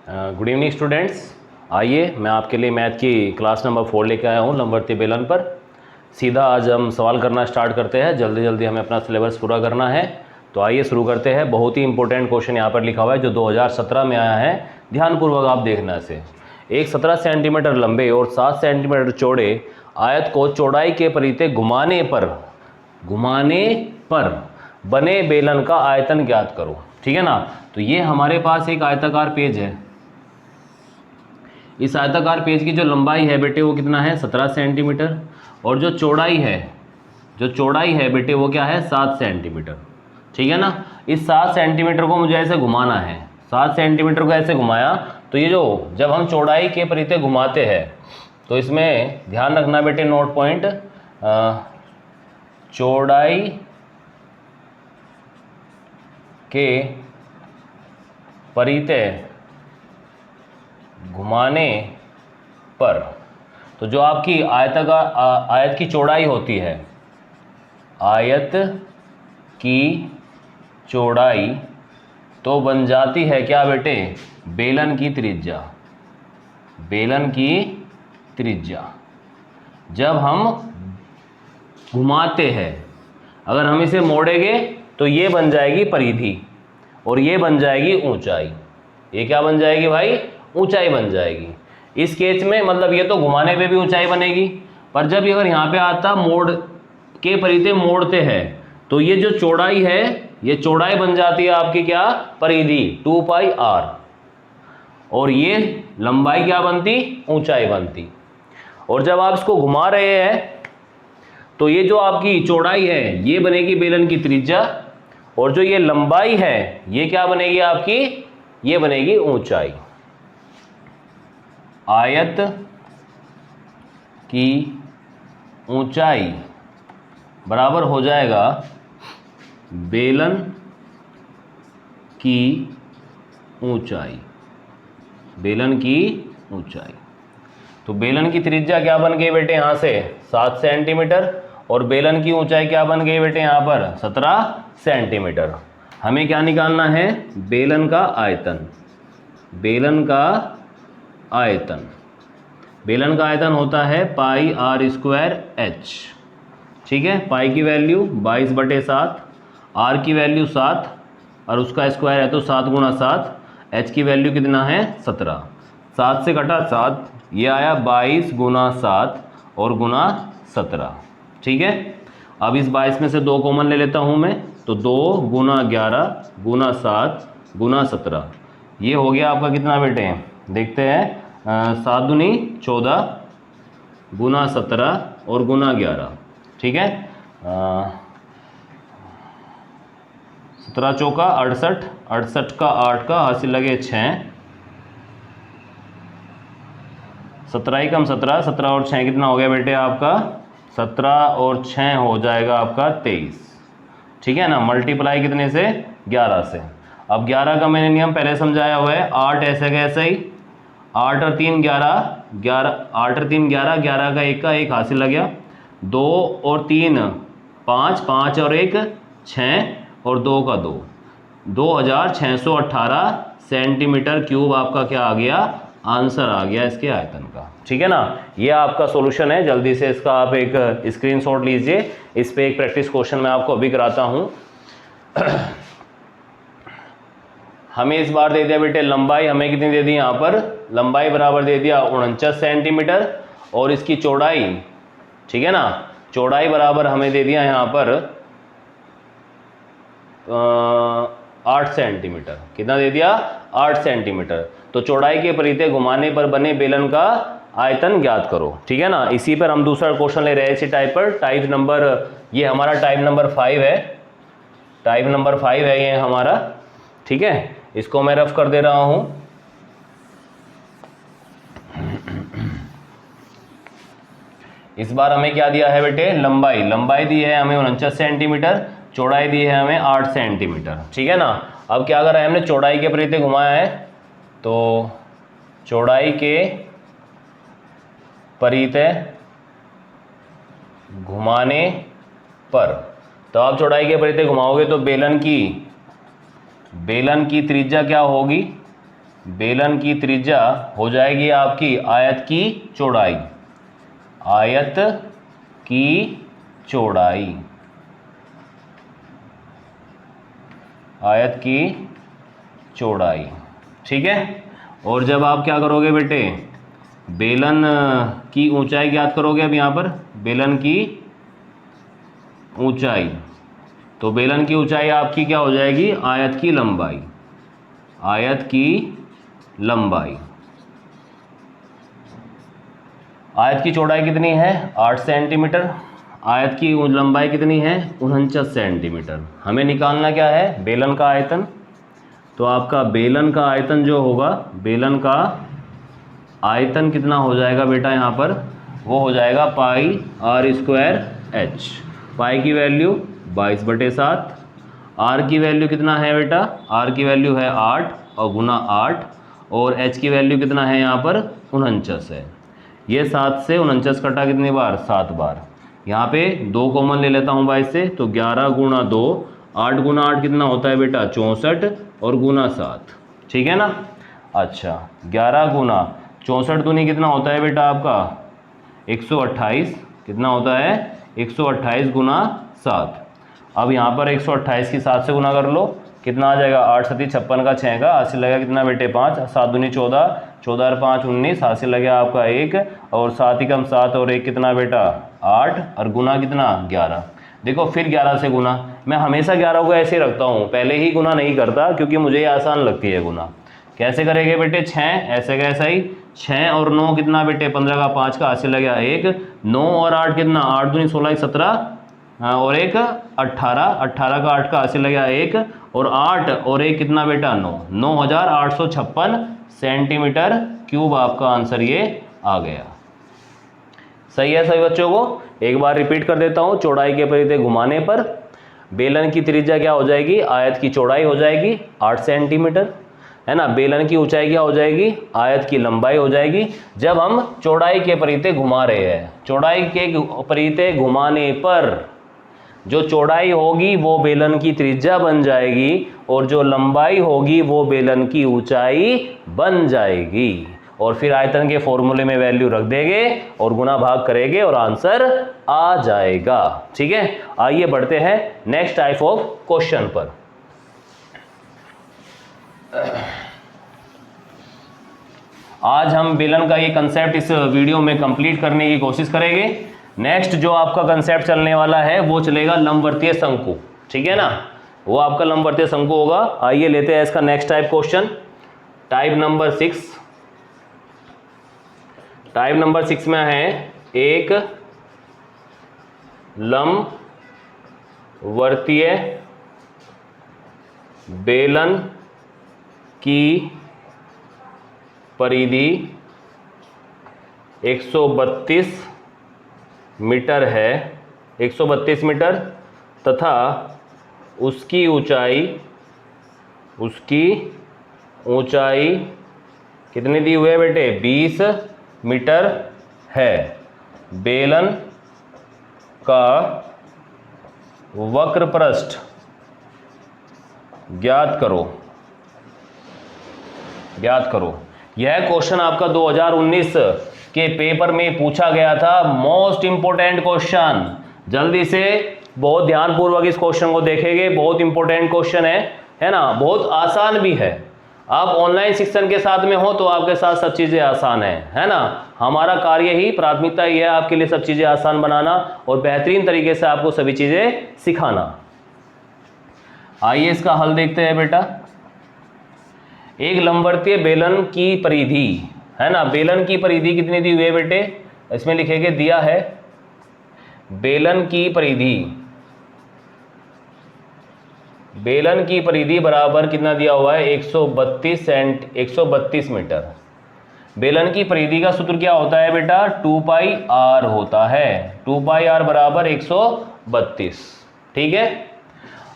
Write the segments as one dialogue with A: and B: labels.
A: Good evening students. आइए मैं आपके लिए मैथ की क्लास नंबर 4 लेके आया हूँ लंबवती बेलन पर। सीधा आज हम सवाल करना स्टार्ट करते हैं। जल्दी जल्दी हमें अपना सिलेबस पूरा करना है, तो आइए शुरू करते हैं। बहुत ही इंपॉर्टेंट क्वेश्चन यहाँ पर लिखा हुआ है जो 2017 में आया है। ध्यानपूर्वक आप देखना से। एक 17 सेंटीमीटर लंबे और 7 सेंटीमीटर चौड़े आयत को चौड़ाई के परिते घुमाने पर बने बेलन का आयतन ज्ञात करो। ठीक है ना। तो ये हमारे पास एक आयताकार पेज है। इस आयताकार पेज की जो लंबाई है बेटे वो कितना है 17 सेंटीमीटर, और जो चौड़ाई है बेटे वो क्या है 7 सेंटीमीटर। ठीक है ना। इस 7 सेंटीमीटर को मुझे ऐसे घुमाना है। 7 सेंटीमीटर को ऐसे घुमाया तो ये जो जब हम चौड़ाई के परिते घुमाते हैं तो इसमें ध्यान रखना बेटे, नोट पॉइंट, चौड़ाई के परिते घुमाने पर, तो जो आपकी आयत की चौड़ाई होती है, आयत की चौड़ाई तो बन जाती है क्या बेटे, बेलन की त्रिज्या। बेलन की त्रिज्या जब हम घुमाते हैं, अगर हम इसे मोड़ेंगे तो ये बन जाएगी परिधि और ये बन जाएगी ऊंचाई। ये क्या बन जाएगी भाई, ऊंचाई बन जाएगी। इस केस में मतलब ये तो घुमाने पे भी ऊंचाई बनेगी, पर जब अगर यहाँ पे आता मोड़ के परिधि मोड़ते हैं तो ये जो चौड़ाई है ये चौड़ाई बन जाती है आपकी क्या, परिधि 2 पाई r, और ये लंबाई क्या बनती, ऊंचाई बनती। और जब आप इसको घुमा रहे हैं तो ये जो आपकी चौड़ाई है ये बनेगी बेलन की त्रिज्या, और जो ये लंबाई है ये क्या बनेगी आपकी, ये बनेगी ऊंचाई। आयत की ऊंचाई बराबर हो जाएगा बेलन की ऊंचाई। बेलन की ऊंचाई, तो बेलन की त्रिज्या क्या बन गई बेटे यहाँ से 7 सेंटीमीटर, और बेलन की ऊंचाई क्या बन गई बेटे यहाँ पर 17 सेंटीमीटर। हमें क्या निकालना है, बेलन का आयतन। बेलन का आयतन, बेलन का आयतन होता है पाई r स्क्वायर h। ठीक है, पाई की वैल्यू 22/7, r की वैल्यू 7 और उसका स्क्वायर है तो 7 गुणा 7, h की वैल्यू कितना है 17। 7 से घटा 7, ये आया 22 गुना 7 और गुना 17। ठीक है, अब इस 22 में से 2 कॉमन ले लेता हूँ मैं, तो 2 गुना 11 गुना 7 गुना 17, ये हो गया आपका कितना बेटे, देखते हैं 7 दूनी 14 गुना 17 और गुना 11। ठीक है, 17 चौका 68, 68 का 8 का हासिल लगे 6, 17 ही कम 17, 17 और 6 कितना हो गया बेटे आपका 17 और 6 हो जाएगा आपका 23। ठीक है ना, मल्टीप्लाई कितने से 11 से। अब 11 का मैंने नियम पहले समझाया हुआ है, 8 ऐसे कैसे ही, 8 और 3 11, 8 और 3 11, 11 का 1 का 1 हासिल लग गया, 2 और 3 5, 5 और 1 6 और 2 का 2, 2618 सेंटीमीटर क्यूब आपका क्या आ गया, आंसर आ गया इसके आयतन का। ठीक है ना, ये आपका सॉल्यूशन है। जल्दी से इसका आप एक स्क्रीनशॉट लीजिए। इस पे एक प्रैक्टिस क्वेश्चन मैं आपको अभी कराता हूँ। हमें इस बार दे दिया बेटे लंबाई, हमें कितनी दे दी यहाँ पर, लंबाई बराबर दे दिया 49 सेंटीमीटर, और इसकी चौड़ाई, ठीक है ना, चौड़ाई बराबर हमें दे दिया यहाँ पर 8 सेंटीमीटर। कितना दे दिया, 8 सेंटीमीटर। तो चौड़ाई के परिते घुमाने पर बने बेलन का आयतन ज्ञात करो। ठीक है ना, इसी पर हम दूसरा क्वेश्चन ले रहे हैं इसी टाइप पर। टाइप नंबर, ये हमारा टाइप नंबर 5 है। टाइप नंबर 5 है ये हमारा। ठीक है, इसको मैं रफ कर दे रहा हूं। इस बार हमें क्या दिया है बेटे, लंबाई दी है हमें 49 सेंटीमीटर, चौड़ाई दी है हमें 8 सेंटीमीटर। ठीक है ना, अब क्या करा है हमने, चौड़ाई के परिते घुमाया है, तो चौड़ाई के परिते घुमाने पर, तो आप चौड़ाई के परिते घुमाओगे तो बेलन की त्रिज्या क्या होगी, बेलन की त्रिज्या हो जाएगी आपकी आयत की चौड़ाई, आयत की चौड़ाई, आयत की चौड़ाई, ठीक है। और जब आप क्या करोगे बेटे, बेलन की ऊंचाई ज्ञात करोगे, अब यहाँ पर बेलन की ऊंचाई, तो बेलन की ऊंचाई आपकी क्या हो जाएगी, आयत की लंबाई, आयत की लंबाई। आयत की चौड़ाई कितनी है 8 सेंटीमीटर, आयत की लंबाई कितनी है 49 सेंटीमीटर। हमें निकालना क्या है, बेलन का आयतन। तो आपका बेलन का आयतन जो होगा, बेलन का आयतन कितना हो जाएगा बेटा, यहाँ पर वो हो जाएगा पाई आर स्क्वायर एच। पाई की वैल्यू 22/7, आर की वैल्यू कितना है बेटा, आर की वैल्यू है 8 और गुना 8, और एच की वैल्यू कितना है यहाँ पर 49 है। ये 7 से 49 कटा कितनी बार, 7 बार। यहाँ पे 2 कॉमन ले लेता हूँ 22 से, तो 11 गुना 2, 8 गुना 8 कितना होता है बेटा 64 और गुना 7, ठीक है ना। अच्छा 11 गुना 64 दूनी कितना होता है बेटा आपका 128, कितना होता है 128 गुना 7। अब यहाँ पर 128 की 7 से गुना कर लो, कितना आ जाएगा 8 7 56 का 6 का, हाथ से लगेगा कितना बेटे 5, 7 दूनी 14, 14 और 5 19, हाथ से लगेगा आपका 1, और 7 ही कम 7 और 1 कितना बेटा 8, और गुना कितना 11। देखो फिर 11 से गुना, मैं हमेशा 11 को ऐसे रखता हूँ, पहले ही गुना नहीं करता क्योंकि मुझे ये आसान लगती है गुना। कैसे करेंगे बेटे 6, ऐसे कैसा ही 6 और 9 कितना बेटे 15 का 5 का, हाथ से लगेगा 1, 9 और 8 कितना 8 दूनी 16 17, और 1 18, 18 का 8 का, हाथ से लगेगा 1, और 8 और 1 कितना बेटा 9, 9856 सेंटीमीटर क्यूब आपका आंसर ये आ गया। सही है सभी बच्चों को, एक बार रिपीट कर देता हूँ। चौड़ाई के परिधि घुमाने पर बेलन की त्रिज्या क्या हो जाएगी, आयत की चौड़ाई हो जाएगी 8 सेंटीमीटर, है ना। बेलन की ऊंचाई क्या हो जाएगी, आयत की लंबाई हो जाएगी। जब हम चौड़ाई के परिधि घुमा रहे हैं, चौड़ाई के परिधि घुमाने पर जो चौड़ाई होगी वो बेलन की त्रिज्या बन जाएगी, और जो लंबाई होगी वो बेलन की ऊंचाई बन जाएगी। और फिर आयतन के फॉर्मूले में वैल्यू रख देंगे और गुना भाग करेंगे और आंसर आ जाएगा, ठीक है। आइए बढ़ते हैं नेक्स्ट टाइप ऑफ क्वेश्चन पर। आज हम बेलन का ये कंसेप्ट इस वीडियो में कंप्लीट करने की कोशिश करेंगे। नेक्स्ट जो आपका कंसेप्ट चलने वाला है वो चलेगा लंबवर्तीय शंकु, ठीक है ना, वो आपका लंबवर्तीय शंकु होगा। आइए लेते हैं इसका next type question, type number 6। Type number 6 में है एक लंबवर्तीय बेलन की परिधि 132 मीटर है, 132 मीटर, तथा उसकी ऊंचाई कितनी दी हुई है बेटे 20 मीटर है। बेलन का वक्र पृष्ठ ज्ञात करो। यह क्वेश्चन आपका 2019 के पेपर में पूछा गया था, मोस्ट इंपोर्टेंट क्वेश्चन। जल्दी से बहुत ध्यानपूर्वक इस क्वेश्चन को देखेंगे, बहुत इंपॉर्टेंट क्वेश्चन है ना, बहुत आसान भी है। आप ऑनलाइन शिक्षण के साथ में हो तो आपके साथ सब चीज़ें आसान है ना। हमारा कार्य ही, प्राथमिकता ही है आपके लिए सब चीज़ें आसान बनाना और बेहतरीन तरीके से आपको सभी चीज़ें सिखाना। आइए इसका हल देखते हैं बेटा। एक लंबवर्तीय बेलन की परिधि, है ना, बेलन की परिधि कितनी दी हुई है बेटे, इसमें लिखेंगे दिया है बेलन की परिधि बराबर कितना दिया हुआ है 132 मीटर। बेलन की परिधि का सूत्र क्या होता है बेटा 2 पाई आर होता है, 2 पाई आर बराबर 132, ठीक है।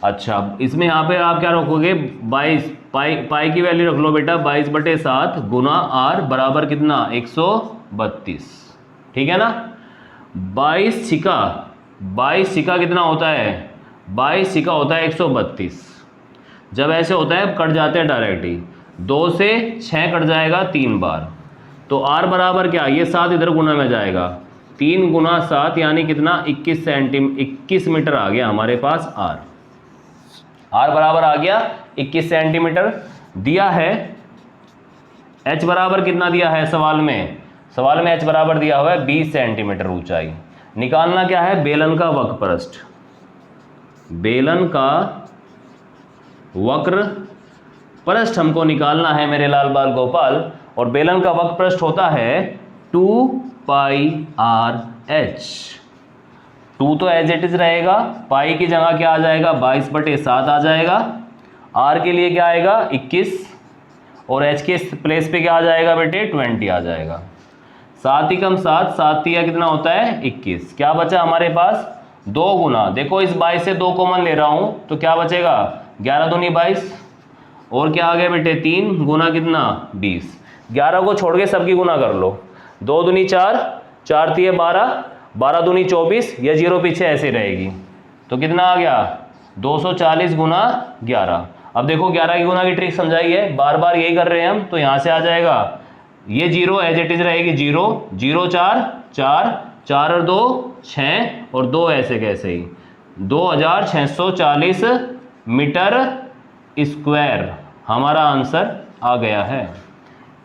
A: अच्छा इसमें यहाँ पे आप क्या रखोगे 22, पाई की वैल्यू रख लो बेटा 22/7 गुना आर बराबर कितना 132, ठीक है ना। 22 छिका कितना होता है 22 छिका होता है 132। जब ऐसे होता है कट जाते हैं डायरेक्ट ही, 2 से 6 कट जाएगा 3 बार, तो r बराबर क्या, ये 7 इधर गुना में जाएगा, 3 गुना 7 यानी कितना, 21 मीटर आ गया हमारे पास r बराबर आ गया 21 सेंटीमीटर। दिया है h बराबर कितना दिया है सवाल में h बराबर दिया हुआ है 20 सेंटीमीटर ऊंचाई। निकालना क्या है, बेलन का वक्रपृष्ठ, बेलन का वक्र पृष्ठ हमको निकालना है मेरे लाल बाल गोपाल, और बेलन का वक्रपृष्ठ होता है 2 पाई r h। 2 तो एज इट इज रहेगा, पाई की जगह क्या आ जाएगा, 22/7 आ जाएगा, r के लिए क्या आएगा 21, और h के प्लेस पे क्या आ जाएगा बेटे 20 आ जाएगा। 7 ही कम 7, 7 तिया कितना होता है 21। क्या बचा हमारे पास, 2 गुना, देखो इस 22 से 2 कॉमन ले रहा हूं तो क्या बचेगा, 11 दूनी 22, और क्या आ गया बेटे 3 गुना कितना 20। 11 को छोड़ के सबकी गुना कर लो, 2 दूनी 4, 4 तिये 12, 12 दूनी 24, या 0 पीछे ऐसे रहेगी, तो कितना आ गया 240 गुना 11। अब देखो 11 की गुना की ट्रिक समझाई है, बार बार यही कर रहे हैं हम, तो यहाँ से आ जाएगा ये 0 एज इट इज रहेगी 0, 0 4 4, 4 और 2 6, और 2 ऐसे कैसे ही 2640 मीटर स्क्वायर हमारा आंसर आ गया है।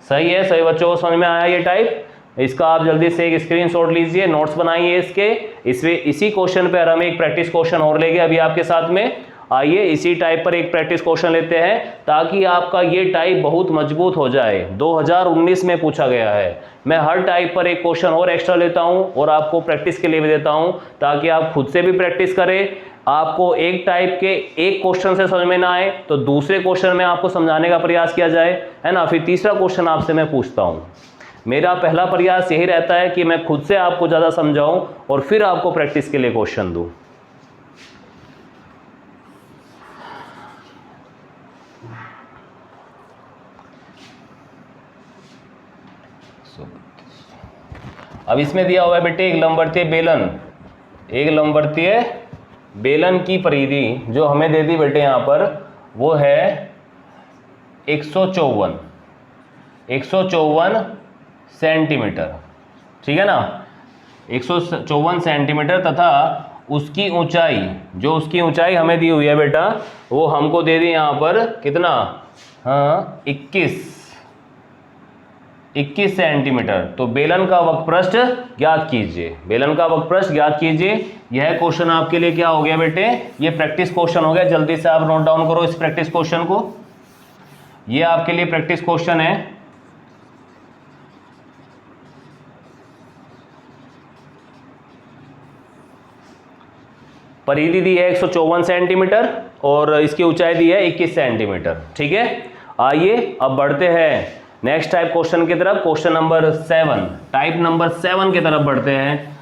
A: सही है, सही बच्चों को समझ में आया ये टाइप। इसका आप जल्दी से एक स्क्रीनशॉट लीजिए, नोट्स बनाइए इसके। इसी क्वेश्चन पर हम एक प्रैक्टिस क्वेश्चन और लेंगे अभी आपके साथ में। आइए इसी टाइप पर एक प्रैक्टिस क्वेश्चन लेते हैं, ताकि आपका ये टाइप बहुत मजबूत हो जाए। 2019 में पूछा गया है। मैं हर टाइप पर एक क्वेश्चन और एक्स्ट्रा लेता हूं और आपको प्रैक्टिस के लिए भी देता हूं, ताकि आप खुद से भी प्रैक्टिस करें। आपको एक टाइप के एक क्वेश्चन से समझ में ना आए तो दूसरे क्वेश्चन में आपको समझाने का प्रयास किया जाए, है ना। फिर तीसरा क्वेश्चन आपसे मैं पूछता हूं। मेरा पहला प्रयास यही रहता है कि मैं खुद से आपको ज़्यादा समझाऊं और फिर आपको प्रैक्टिस के लिए क्वेश्चन दूं। अब इसमें दिया हुआ है बेटे एक लंबवतीय बेलन, एक लंबवतीय बेलन की परिधि जो हमें दे दी बेटे यहाँ पर, वो है 154 सेंटीमीटर, ठीक है ना, 154 सेंटीमीटर, तथा उसकी ऊंचाई, जो उसकी ऊंचाई हमें दी हुई है बेटा, वो हमको दे दी यहाँ पर कितना, हाँ 21 सेंटीमीटर। तो बेलन का वक्रपृष्ठ ज्ञात कीजिए, बेलन का वक्रपृष्ठ ज्ञात कीजिए। यह क्वेश्चन आपके लिए क्या हो गया बेटे, ये प्रैक्टिस क्वेश्चन हो गया। जल्दी से आप नोट डाउन करो इस प्रैक्टिस क्वेश्चन को, ये आपके लिए प्रैक्टिस क्वेश्चन है। परिधि दी है 154 सेंटीमीटर और इसकी ऊंचाई दी है 21 सेंटीमीटर, ठीक है। आइए अब बढ़ते हैं नेक्स्ट टाइप क्वेश्चन की तरफ, क्वेश्चन नंबर 7, टाइप नंबर 7 की तरफ बढ़ते हैं।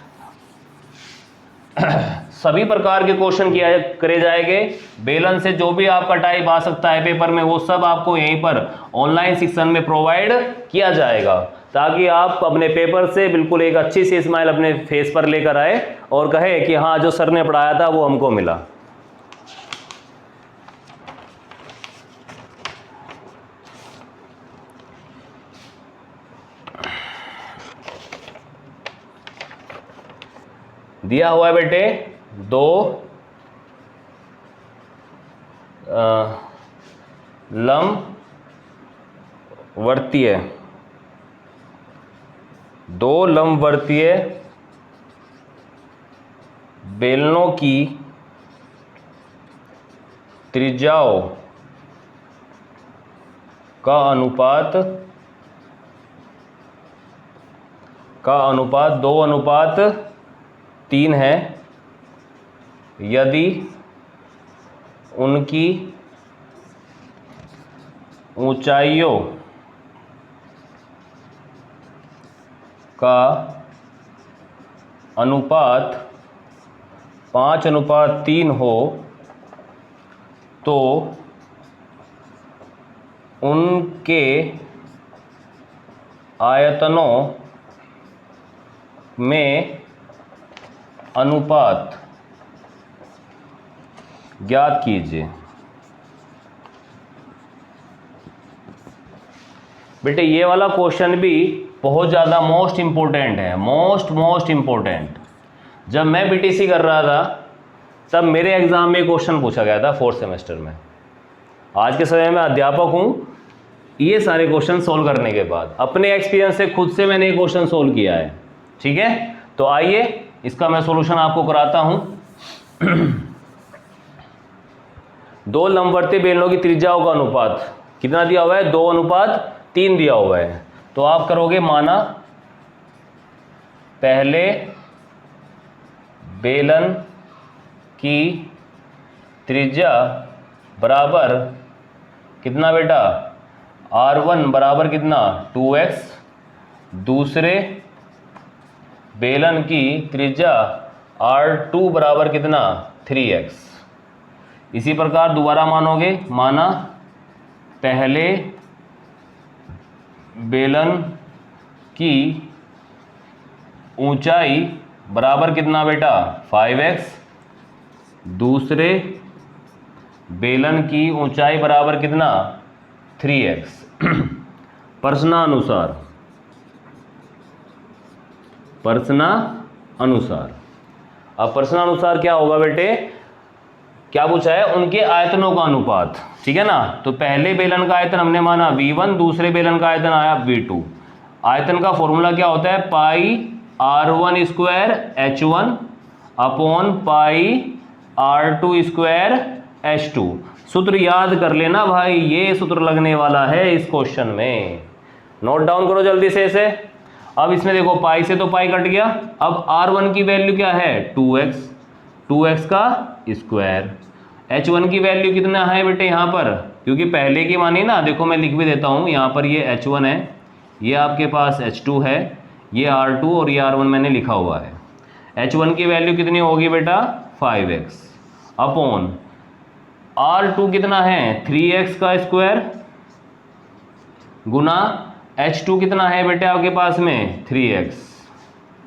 A: सभी प्रकार के क्वेश्चन किया करे जाएंगे। बेलन से जो भी आपका टाइप आ सकता है पेपर में, वो सब आपको यहीं पर ऑनलाइन सेक्शन में प्रोवाइड किया जाएगा, ताकि आप अपने पेपर से बिल्कुल एक अच्छी सी स्माइल अपने फेस पर लेकर आए और कहे कि हाँ जो सर ने पढ़ाया था वो हमको मिला। दिया हुआ है बेटे 2 लंबवतीय बेलनों की त्रिज्याओं का अनुपात 2:3 है, यदि उनकी ऊंचाइयों का अनुपात 5:3 हो तो उनके आयतनों में अनुपात ज्ञात कीजिए। बेटे ये वाला क्वेश्चन भी बहुत ज़्यादा मोस्ट इम्पोर्टेंट है, मोस्ट इम्पोर्टेंट। जब मैं बीटीसी कर रहा था तब मेरे एग्ज़ाम में क्वेश्चन पूछा गया था 4th सेमेस्टर में। आज के समय में अध्यापक हूँ, ये सारे क्वेश्चन सोल्व करने के बाद अपने एक्सपीरियंस से खुद से मैंने ये क्वेश्चन सोल्व किया है। ठीक है, तो आइए इसका मैं सॉल्यूशन आपको कराता हूँ। 2 लंबवर्ती बेलनों की त्रिज्याओं का अनुपात कितना दिया हुआ है? 2:3 दिया हुआ है। तो आप करोगे, माना पहले बेलन की त्रिज्या बराबर कितना बेटा? R1 बराबर कितना? 2x। दूसरे बेलन की त्रिज्या R2 बराबर कितना? 3x। इसी प्रकार दोबारा मानोगे, माना पहले बेलन की ऊंचाई बराबर कितना बेटा? 5x। दूसरे बेलन की ऊंचाई बराबर कितना? 3x। प्रश्नानुसार अब प्रश्नानुसार क्या होगा बेटे? क्या पूछा है? उनके आयतनों का अनुपात। ठीक है ना, तो पहले बेलन का आयतन हमने माना V1, दूसरे बेलन का आयतन आया V2। आयतन का फॉर्मूला क्या होता है? पाई R1 square H1 upon pi R2 square H2। सूत्र याद कर लेना भाई, ये सूत्र लगने वाला है इस क्वेश्चन में। नोट डाउन करो जल्दी से इसे। अब इसमें देखो, पाई से तो पाई कट गया। अब R1 की वैल्यू क्या है? 2x का स्क्वायर। H1 की वैल्यू कितना है बेटे यहाँ पर? क्योंकि पहले की मानी ना, देखो मैं लिख भी देता हूँ यहाँ पर, ये H1 है, ये आपके पास H2 है, ये R2 और ये R1 मैंने लिखा हुआ है। H1 की वैल्यू कितनी होगी बेटा? 5x अपॉन R2 कितना है? 3x का स्क्वायर गुना H2 कितना है बेटे आपके पास में? 3x।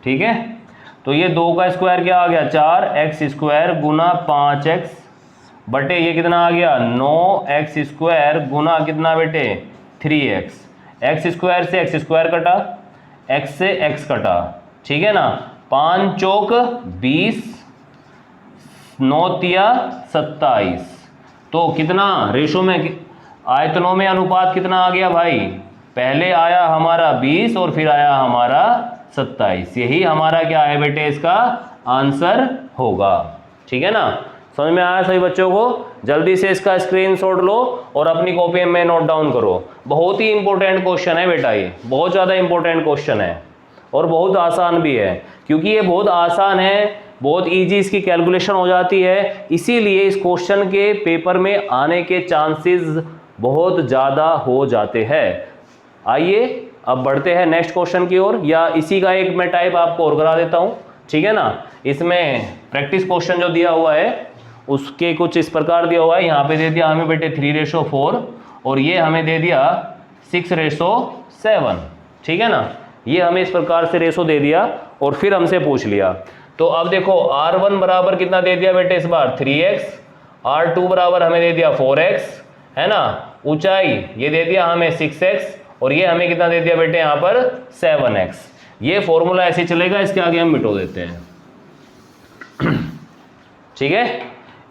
A: ठीक है, तो ये 2 का स्क्वायर क्या आ गया? 4x स्क्वायर गुना 5x बटे ये कितना आ गया? 9x स्क्वायर गुना कितना बेटे? 3x। x स्क्वायर से x स्क्वायर कटा, x से x कटा। ठीक है ना, 5 चौक 20, 9 तिया 27। तो कितना रेशो में, आयतनों में अनुपात कितना आ गया भाई? पहले आया हमारा 20 और फिर आया हमारा 27। यही हमारा क्या है बेटे? इसका आंसर होगा। ठीक है ना, समझ में आया सभी बच्चों को? जल्दी से इसका स्क्रीनशॉट लो और अपनी कॉपी में नोट डाउन करो। बहुत ही इंपॉर्टेंट क्वेश्चन है बेटा, ये बहुत ज़्यादा इंपॉर्टेंट क्वेश्चन है और बहुत आसान भी है। क्योंकि ये बहुत आसान है, बहुत इजी इसकी कैलकुलेशन हो जाती है, इसीलिए इस क्वेश्चन के पेपर में आने के चांसेस बहुत ज़्यादा हो जाते हैं। आइए अब बढ़ते हैं नेक्स्ट क्वेश्चन की ओर, या इसी का एक मैं टाइप आपको और करा देता हूँ। ठीक है ना, इसमें प्रैक्टिस क्वेश्चन जो दिया हुआ है उसके कुछ इस प्रकार दिया हुआ है। यहाँ पे दे दिया हमें बेटे 3:4 और ये हमें दे दिया 6:7। ठीक है ना, ये हमें इस प्रकार से रेशो दे दिया और फिर हमसे पूछ लिया। तो अब देखो, R1 बराबर कितना दे दिया बेटे इस बार? 3x। R2 बराबर हमें दे दिया 4x, है ना। ऊंचाई ये दे दिया हमें 6x और ये हमें कितना दे दिया बेटे यहाँ पर? 7x। ये फॉर्मूला ऐसे चलेगा, इसके आगे हम मिटो देते हैं। ठीक है,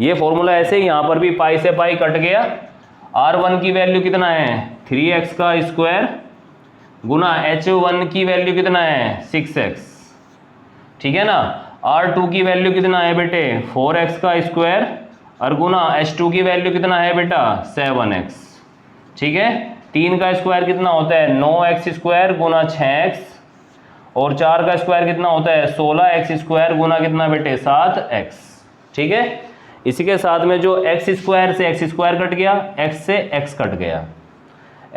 A: ये फॉर्मूला ऐसे, यहाँ पर भी पाई से पाई कट गया। R1 की वैल्यू कितना है? 3x का स्क्वायर गुना H1 की वैल्यू कितना है? 6x। ठीक है ना, R2 की वैल्यू कितना है बेटे? 4x का स्क्वायर और गुना H2 की वैल्यू कितना है बेटा? 7x। ठीक है, 3 का स्क्वायर कितना होता है? 9x स्क्वायर गुना 6x और 4 का स्क्वायर कितना होता है? 16x स्क्वायर गुना कितना बेटे? 7x। ठीक है, इसी के साथ में जो x स्क्वायर से x स्क्वायर कट गया, x से x कट गया,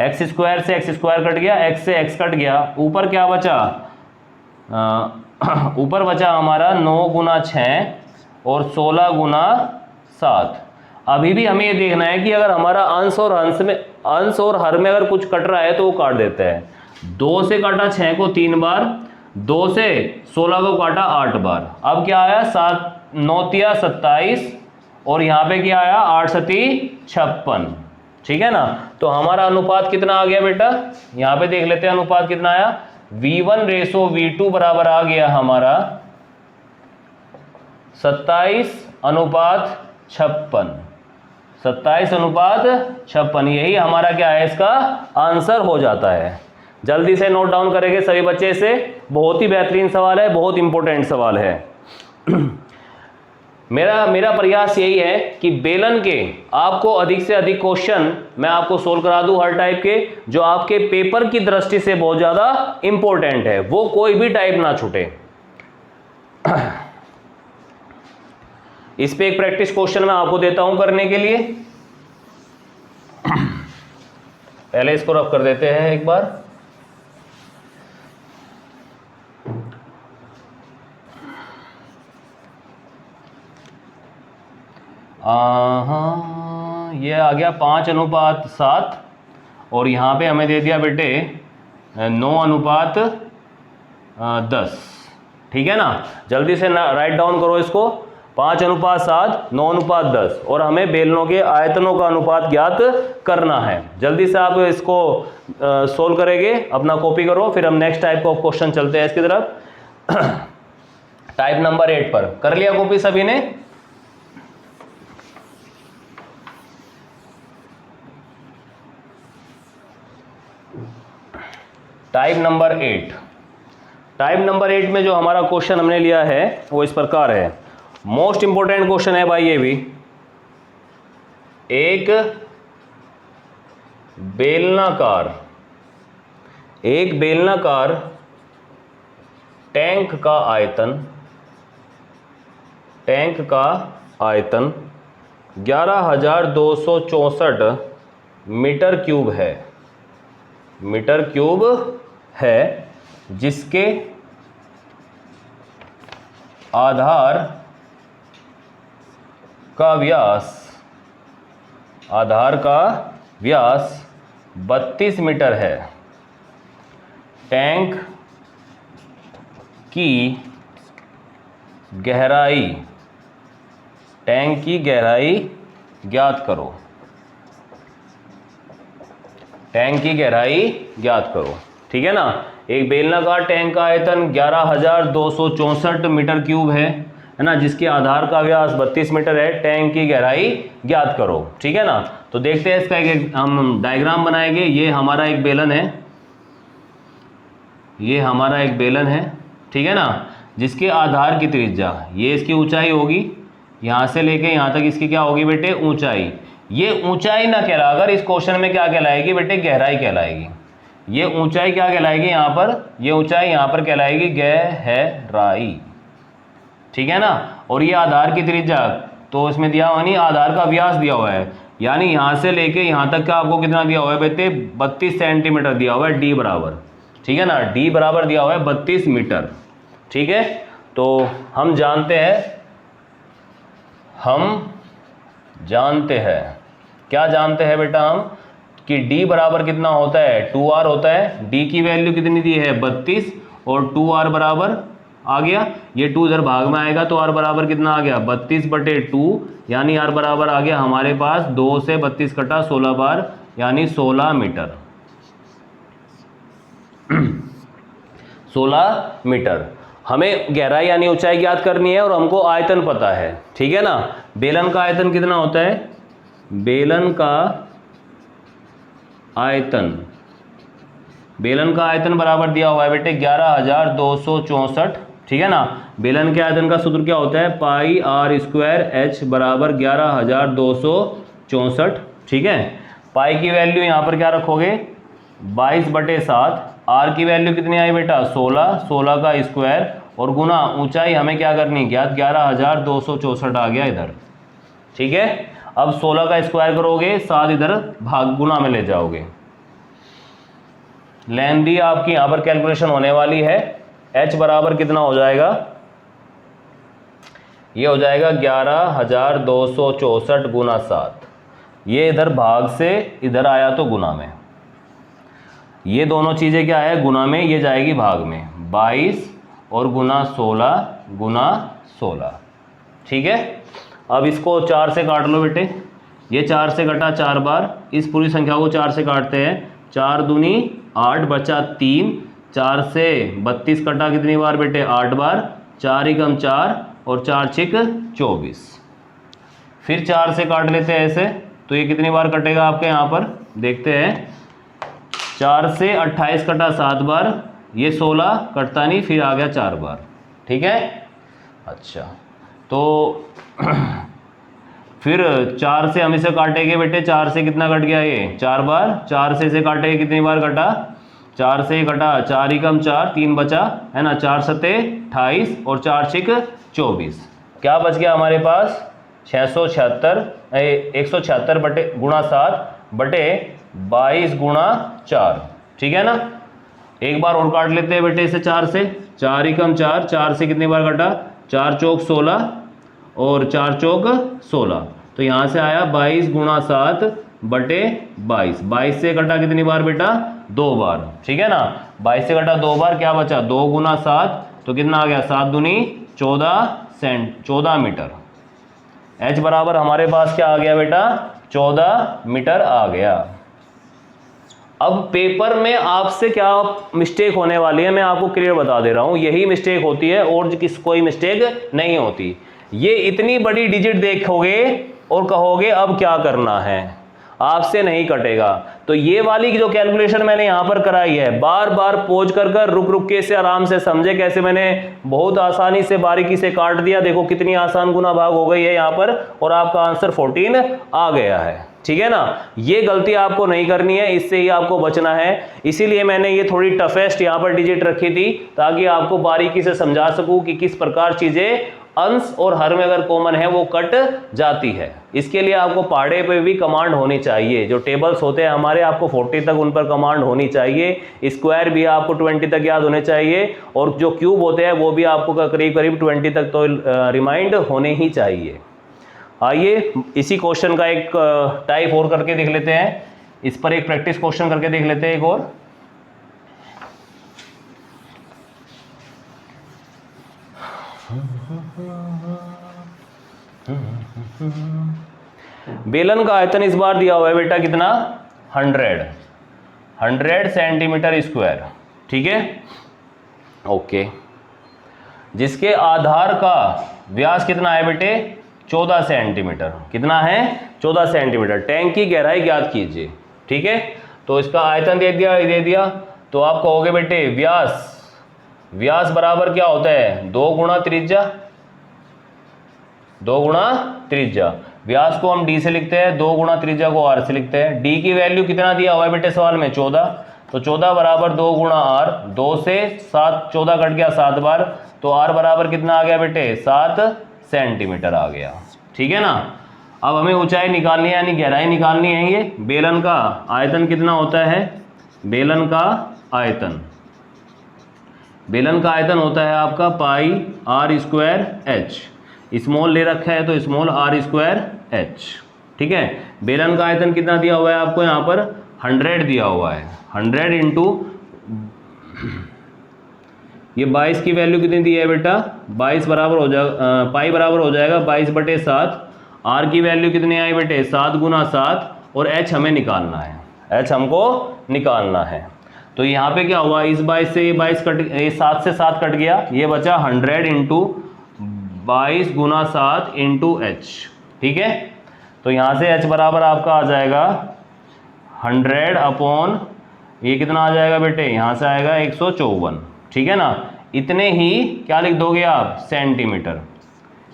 A: x स्क्वायर से x स्क्वायर कट गया, x से x कट गया। ऊपर क्या बचा? ऊपर बचा हमारा 9 गुना 6 और 16 गुना 7। अभी भी हमें ये देखना है कि अगर हमारा अंश और हर में अगर कुछ कट रहा है तो वो काट देता है। 2 से काटा 6 को 3 बार, 2 से 16 को काटा 8 बार। अब क्या आया? 9 तिया 27 और यहाँ पे क्या आया? 8 सती 56। ठीक है ना। तो हमारा अनुपात कितना आ गया बेटा, यहां पे देख लेते हैं अनुपात कितना आया। V1:V2 बराबर आ गया हमारा 27:56। 27:56, यही हमारा क्या है, इसका आंसर हो जाता है। जल्दी से नोट डाउन करेंगे सभी बच्चे से, बहुत ही बेहतरीन सवाल है, बहुत इंपॉर्टेंट सवाल है। मेरा प्रयास यही है कि बेलन के आपको अधिक से अधिक क्वेश्चन मैं आपको सोल्व करा दूं, हर टाइप के, जो आपके पेपर की दृष्टि से बहुत ज्यादा इंपॉर्टेंट है, वो कोई भी टाइप ना छूटे। इस पे एक प्रैक्टिस क्वेश्चन मैं आपको देता हूं करने के लिए। पहले इसको रफ कर देते हैं एक बार। ये आ गया 5:7 और यहाँ पे हमें दे दिया बेटे 9:10। ठीक है ना, जल्दी से राइट डाउन करो इसको। 5:7, 9:10 और हमें बेलनों के आयतनों का अनुपात ज्ञात करना है। जल्दी से आप इसको सोल्व करेंगे, अपना कॉपी करो, फिर हम नेक्स्ट टाइप का क्वेश्चन चलते हैं इसकी तरफ। टाइप नंबर 8 पर कर लिया कॉपी सभी ने? Type number 8। टाइप नंबर 8 में जो हमारा क्वेश्चन हमने लिया है वो इस प्रकार है। मोस्ट इंपोर्टेंट क्वेश्चन है भाई ये भी। एक बेलनाकार टैंक का आयतन 11,264 मीटर क्यूब है, जिसके आधार का व्यास 32 मीटर है। टैंक की गहराई ज्ञात करो। टैंक की गहराई ज्ञात करो। ठीक है ना। एक बेलनाकार टैंक का आयतन 11,264 मीटर क्यूब है ना, जिसके आधार का व्यास 32 मीटर है। टैंक की गहराई ज्ञात करो। ठीक है ना। तो देखते हैं इसका एक हम डायग्राम बनाएंगे। ये हमारा एक बेलन है, ठीक है ना, जिसके आधार की त्रिज्या, ये इसकी ऊंचाई होगी, यहाँ से लेके यहाँ तक इसकी क्या होगी बेटे, ऊंचाई। ये ऊंचाई ना कहलाकर इस क्वेश्चन में क्या कहलाएगी बेटे, गहराई कहलाएगी। ये ऊंचाई क्या कहलाएगी यहाँ पर, ये ऊंचाई यहाँ पर कहलाएगी गहराई। ठीक है ना। और ये आधार की त्रिज्या, तो इसमें दिया हुआ नहीं, आधार का व्यास दिया हुआ है, यानी यहाँ से लेके यहाँ तक का आपको कितना दिया हुआ है बेटे, 32 सेंटीमीटर दिया हुआ है, डी बराबर। ठीक है ना, डी बराबर दिया हुआ है 32 मीटर। ठीक है। तो हम जानते हैं क्या जानते हैं बेटा हम, कि d बराबर कितना होता है, 2r होता है। d की वैल्यू कितनी दी है, 32, और 2r बराबर आ गया, ये 2 इधर भाग में आएगा तो r बराबर कितना आ गया, 32/2, यानी r बराबर आ गया हमारे पास 2 से 32 कटा 16 बार, यानी 16 मीटर। 16 मीटर। हमें गहराई यानी ऊंचाई ज्ञात करनी है और हमको आयतन पता है। ठीक है ना। बेलन का आयतन कितना होता है, बेलन का आयतन बराबर दिया हुआ है बेटे 11,264। ठीक है ना। बेलन के आयतन का सूत्र क्या होता है, πr² h बराबर 11,264। ठीक है। पाई की वैल्यू यहाँ पर क्या रखोगे, 22/7। आर की वैल्यू कितनी आई बेटा, 16 का स्क्वायर, और गुना ऊंचाई हमें क्या करनी ज्ञात, 11,264 आ गया इधर। ठीक है। अब 16 का स्क्वायर करोगे, 7 इधर भाग गुना में ले जाओगे। लेंथ दी आपकी यहां पर कैलकुलेशन होने वाली है। h बराबर कितना हो जाएगा, ये हो जाएगा 11,264 गुना 7। ये इधर भाग से इधर आया तो गुना में, ये दोनों चीजें क्या है, गुना में, ये जाएगी भाग में। 22 और गुना 16। ठीक है। अब इसको 4 से काट लो बेटे, ये 4 से कटा 4 बार, इस पूरी संख्या को 4 से काटते हैं, 4 दूनी 8 बचा 3, 4 से 32 कटा कितनी बार बेटे 8 बार, 4 एकम 4 और 4 छिक 24। फिर 4 से काट लेते हैं ऐसे, तो ये कितनी बार कटेगा आपके यहाँ पर देखते हैं, 4 से 28 कटा 7 बार, ये 16 कटता नहीं, फिर आ गया 4 बार। ठीक है, अच्छा तो फिर 4 से हम इसे काटेंगे बेटे, 4 से कितना कट गया ये 4 बार, 4 से इसे काटेंगे कितनी बार कटा, 4 से कटा 4 एकम 4, 3 बचा है ना, 4 सत्ते 28 और 4 छिक 24। क्या बच गया हमारे पास 676 176 बटे गुणा 7 बटे 22 गुणा 4। ठीक है ना, एक बार और काट लेते हैं बेटे इसे 4 से, 4 एकम 4, 4 से कितनी बार कटा, 4 चौक 16 और 4 चौक 16, तो यहाँ से आया 22 गुणा 7 बटे 22। 22 से कटा कितनी बार बेटा 2 बार। ठीक है ना, 22 से कटा 2 बार, क्या बचा 2 गुना 7, तो कितना आ गया 7 दूनी 14 मीटर। H बराबर हमारे पास क्या आ गया बेटा 14 मीटर आ गया। अब पेपर में आपसे क्या मिस्टेक होने वाली है मैं आपको क्लियर बता दे रहा हूं, यही मिस्टेक होती है और कोई मिस्टेक नहीं होती। ये इतनी बड़ी डिजिट देखोगे और कहोगे अब क्या करना है, आपसे नहीं कटेगा। तो ये वाली जो कैलकुलेशन मैंने यहाँ पर कराई है, बार बार पोज कर रुक रुक के इसे आराम से समझे, कैसे मैंने बहुत आसानी से बारीकी से काट दिया, देखो कितनी आसान गुना भाग हो गई है यहाँ पर, और आपका आंसर 14 आ गया है। ठीक है ना, ये गलती आपको नहीं करनी है, इससे ही आपको बचना है। इसीलिए मैंने ये थोड़ी टफेस्ट यहाँ पर डिजिट रखी थी, ताकि आपको बारीकी से समझा सकूं कि किस प्रकार चीजें अंश और हर में अगर कॉमन है वो कट जाती है। इसके लिए आपको पहाड़े पे भी कमांड होनी चाहिए, जो टेबल्स होते हैं हमारे आपको 40 तक उन पर कमांड होनी चाहिए, स्क्वायर भी आपको 20 तक याद होने चाहिए, और जो क्यूब होते हैं वो भी आपको करीब करीब 20 तक तो रिमाइंड होने ही चाहिए। आइए इसी क्वेश्चन का एक टाइप और करके देख लेते हैं, इस पर एक प्रैक्टिस क्वेश्चन करके देख लेते हैं एक और। बेलन का आयतन इस बार दिया हुआ है बेटा कितना 100 सेंटीमीटर स्क्वायर। ठीक है, ओके, जिसके आधार का व्यास कितना है बेटे 14 सेंटीमीटर। कितना है 14 सेंटीमीटर। टैंक की गहराई ज्ञात कीजिए। ठीक है, तो इसका आयतन दे दिया, तो आप कहोगे बेटे व्यास बराबर क्या होता है 2 गुणा त्रिज्या। व्यास को हम d से लिखते हैं, 2 गुणा त्रिज्या को r से लिखते हैं। d की वैल्यू कितना दिया हुआ है बेटे सवाल में 14, तो 14 बराबर 2 गुणा r, 2 से 7 14 कट गया 7 बार, तो r बराबर कितना आ गया बेटे 7 सेंटीमीटर आ गया। ठीक है ना, अब हमें ऊंचाई निकालनी है यानी गहराई निकालनी है। ये बेलन का आयतन कितना होता है, बेलन का आयतन होता है आपका पाई r स्क्वायर h, स्मॉल ले रखा है तो स्मॉल r स्क्वायर h। ठीक है, बेलन का आयतन कितना दिया हुआ है आपको यहाँ पर 100 दिया हुआ है, 100 इंटू ये 22 की वैल्यू कितनी दी है बेटा 22 बराबर हो जाएगा पाई बराबर हो जाएगा 22/7। r की वैल्यू कितनी आई बेटे 7 गुना 7, और h हमें निकालना है, h हमको निकालना है। तो यहाँ पे क्या हुआ, इस 22 से ये 7 से 7 कट गया, ये बचा 100 इंटू 22 गुना 7 इंटू h। ठीक है, तो यहाँ से h बराबर आपका आ जाएगा 100 अपॉन ये कितना आ जाएगा बेटे, यहाँ से आएगा 154। ठीक है ना, इतने ही क्या लिख दोगे आप सेंटीमीटर।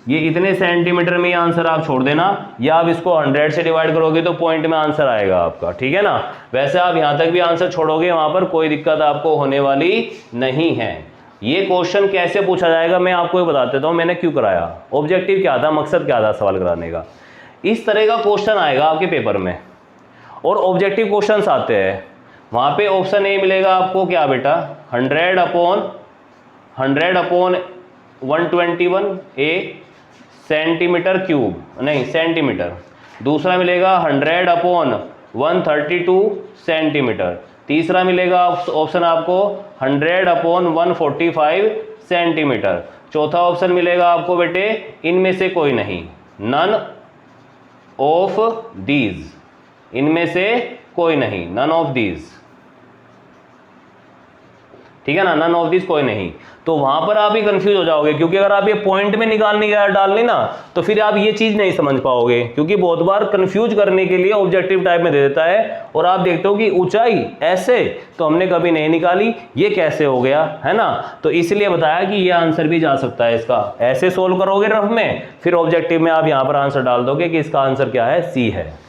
A: ये इतने सेंटीमीटर में ये आंसर आप छोड़ देना, या आप इसको 100 से डिवाइड करोगे तो पॉइंट में आंसर आएगा आपका। ठीक है ना, वैसे आप यहाँ तक भी आंसर छोड़ोगे वहाँ पर कोई दिक्कत आपको होने वाली नहीं है। ये क्वेश्चन कैसे पूछा जाएगा मैं आपको ये बता देता हूँ, मैंने क्यों कराया, ऑब्जेक्टिव क्या था, मकसद क्या था सवाल कराने का। इस तरह का क्वेश्चन आएगा आपके पेपर में और ऑब्जेक्टिव क्वेश्चन आते हैं, वहाँ पे ऑप्शन ए मिलेगा आपको क्या बेटा 100 अपॉन 121 ए सेंटीमीटर क्यूब, नहीं सेंटीमीटर। दूसरा मिलेगा 100 अपॉन 132 सेंटीमीटर। तीसरा मिलेगा ऑप्शन आपको 100 अपॉन 145 सेंटीमीटर। चौथा ऑप्शन मिलेगा आपको बेटे इनमें से कोई नहीं, नन ऑफ दीज, इनमें से कोई नहीं, नन ऑफ दीज, ठीक है ना, नन ऑफ दिस कोई नहीं। तो वहां पर आप ही कंफ्यूज हो जाओगे, क्योंकि अगर आप ये पॉइंट में निकालने या डालने ना तो फिर आप ये चीज नहीं समझ पाओगे, क्योंकि बहुत बार कंफ्यूज करने के लिए ऑब्जेक्टिव टाइप में दे देता है और आप देखते हो कि ऊंचाई ऐसे तो हमने कभी नहीं निकाली, ये कैसे हो गया, है ना। तो इसलिए बताया कि ये आंसर भी जा सकता है इसका, ऐसे सोल्व करोगे रफ में, फिर ऑब्जेक्टिव में आप यहां पर आंसर डाल दोगे कि इसका आंसर क्या है, सी है।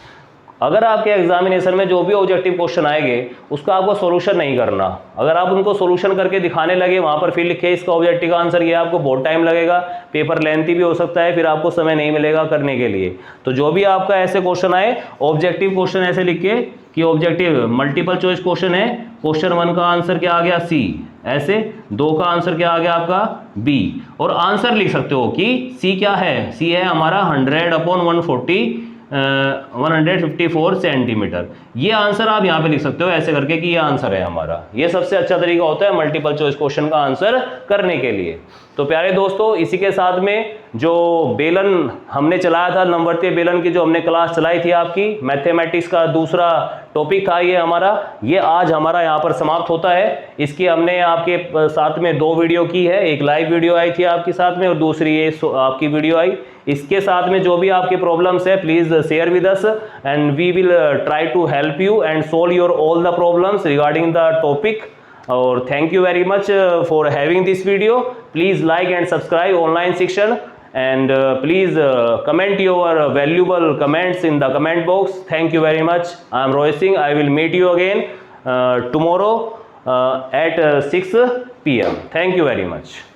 A: अगर आपके एग्जामिनेशन में जो भी ऑब्जेक्टिव क्वेश्चन आएंगे उसका आपको सॉल्यूशन नहीं करना, अगर आप उनको सॉल्यूशन करके दिखाने लगे, वहां पर फिर लिखे इसका ऑब्जेक्टिव का आंसर ये, आपको बहुत टाइम लगेगा, पेपर लेंथी भी हो सकता है, फिर आपको समय नहीं मिलेगा करने के लिए। तो जो भी आपका ऐसे क्वेश्चन आए, ऑब्जेक्टिव क्वेश्चन ऐसे लिख के कि ऑब्जेक्टिव मल्टीपल चॉइस क्वेश्चन है, क्वेश्चन 1 का आंसर क्या आ गया, सी, ऐसे 2 का आंसर क्या आ गया आपका, बी, और आंसर लिख सकते हो कि सी क्या है, सी है हमारा 100/154 सेंटीमीटर। ये आंसर आप यहाँ पे लिख सकते हो ऐसे करके कि ये आंसर है हमारा। ये सबसे अच्छा तरीका होता है मल्टीपल चॉइस क्वेश्चन का आंसर करने के लिए। तो प्यारे दोस्तों, इसी के साथ में जो बेलन हमने चलाया था, नववर्तीय बेलन की जो हमने क्लास चलाई थी आपकी, मैथमेटिक्स का दूसरा टॉपिक था ये हमारा, ये आज हमारा यहाँ पर समाप्त होता है। इसकी हमने आपके साथ में 2 वीडियो की है, एक लाइव वीडियो आई थी आपके साथ में और दूसरी ये आपकी वीडियो आई। इसके साथ में जो भी आपकी प्रॉब्लम्स है please share with us and we will try to help you and solve your all the problems regarding the topic. और thank you very much for having this video. Please like and subscribe online section and please comment your valuable comments in the comment box. Thank you very much. I am Rohit Singh. I will meet you again tomorrow at 6 PM. Thank you very much.